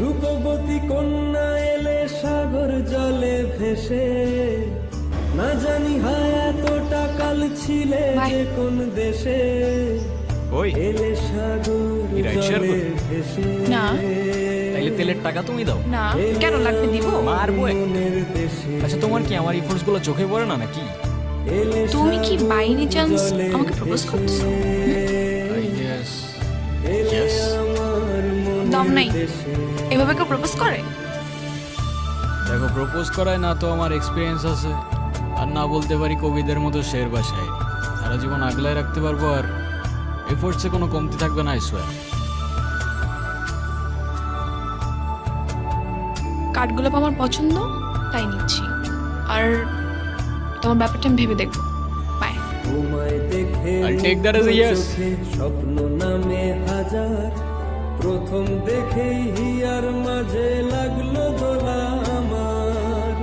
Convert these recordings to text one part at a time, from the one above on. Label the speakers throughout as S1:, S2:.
S1: রূপবতী কন্যা এলে সাগর জলে ভেসে, না জানি হায় এতটা কাল ছিলে যে কোন দেশে,
S2: ওই
S1: এলে সাগর জলে ভেসে।
S3: না
S2: তাইলে তেলের টাকা তুমি দাও।
S3: না কেন লাগবে, দিব।
S2: মারবো একটা।
S1: মনের দেশে
S2: আচ্ছা তোমার কি আমার ইফোর্টস গুলো চোখে পড়ে না নাকি?
S1: এলে
S3: তুমি কি বাই এনি চান্স আমাকে প্রপোজ করতেছো?
S2: I guess yes.
S1: আমার
S3: দম নাই,
S1: মনের দেশে।
S3: এভাবে কেউ প্রপোজ করে?
S2: দেখো প্রপোজ করায় না তো আমার এক্সপিরিয়েন্স আছে, আর না বলতে পারি কবিদের মতো শের বা শায়রি। সারা জীবন আগলায় রাখতে পারবো, আর এফোর্টসে কোনো কমতি থাকবে না, আই সোয়ার।
S3: কাঠগোলাপ আমার পছন্দ, তাই নিচ্ছি। আর তোমার ব্যাপারটা আমি ভেবে দেখবো। বাই।
S1: তোমায় দেখে
S2: I'll take that as a yes.
S1: চোখে স্বপ্ন নামে হাজার, প্রথম দেখেই হিয়ার মাঝে লাগলো দোলা আমার।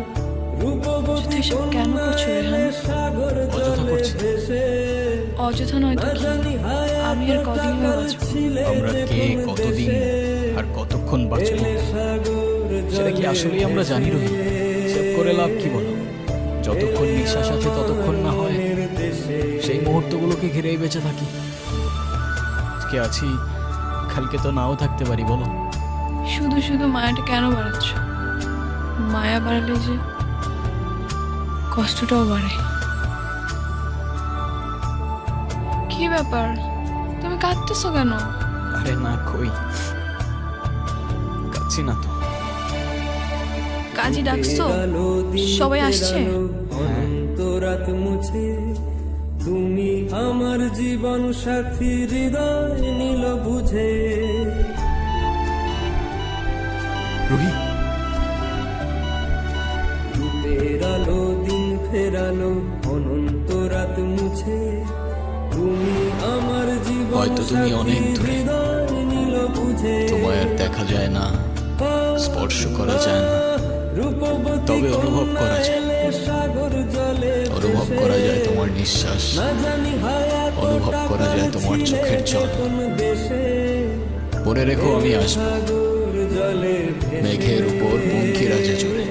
S1: রূপবতী
S3: এসব কেন
S1: কন্যা
S3: করছো, রেহান?
S1: এলে সাগর
S2: অযথা
S1: জলে
S2: করছি।
S1: ভেসে,
S3: অযথা নয় তো
S1: না
S3: কি?
S1: জানি হায়
S3: আমি আর
S1: এতটা
S3: কদিন
S1: কাল
S3: বাঁচবো?
S1: ছিলে
S2: আমরা
S1: যে
S2: কে,
S1: কোন
S2: কতদিন
S1: দেশে,
S2: আর কতক্ষণ বাঁচবো
S1: এলে সাগর
S2: সেটা কি
S1: জলে
S2: আসলেই আমরা জানি রহি? সেভ করে লাভ কি বলো? যতক্ষণ নিঃশ্বাস আছে ততক্ষণ না হয়
S1: মনের দেশে।
S2: সেই মুহূর্তগুলোকে ঘিরেই বেঁচে থাকি। আজকে আছি, কালকে তো নাও থাকতে পারি, বলো।
S3: শুধু শুধু মায়াটা কেন বাড়াচ্ছ? মায়া বাড়ালে যে কষ্টটাও বাড়ে। কি ব্যাপার, তুমি কাঁদতেছো কেন?
S2: আরে না, কই কাচ্ছি না তো।
S3: কাজী ডাকছো? সবাই আসছে?
S1: অনন্ত রাত মুছে তুমি আমার জীবন সাথী, হৃদয় নীল বুঝে।
S2: রুহি,
S1: রূপের আলো দিন ফেরালো, অনন্ত রাত মুছে তুমি আমার জীবন
S2: হয়তো তুমি অনেক
S1: সাথী,
S2: দূরে।
S1: হৃদয় নীল বুঝে।
S2: তোমায় আর দেখা যায় না, স্পর্শ করা যায় না,
S1: রূপবতী
S2: তবে অনুভব করা যায়।
S1: কন্যা এলে সাগর জলে
S2: অনুভব
S1: ভেসে,
S2: করা যায় তোমার নিঃশ্বাস,
S1: না জানি হায় এতটা
S2: অনুভব করা যায় তোমার
S1: কাল
S2: চোখের
S1: ছিলে
S2: জল।
S1: কোন দেশে,
S2: মনে রেখো আমি আসবো
S1: সাগর জলে ভেসে।
S2: মেঘের উপর পঙ্খিরাজে জুড়ে,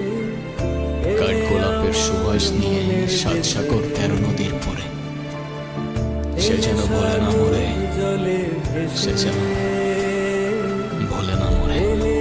S2: কাঠ গোলাপের সুবাস নিয়ে, সাত সাগর 13 নদীর পরে। সে যেন ভোলে না মরে,
S1: জলে
S2: সে যেন ভোলে না মরে।
S1: ভেসে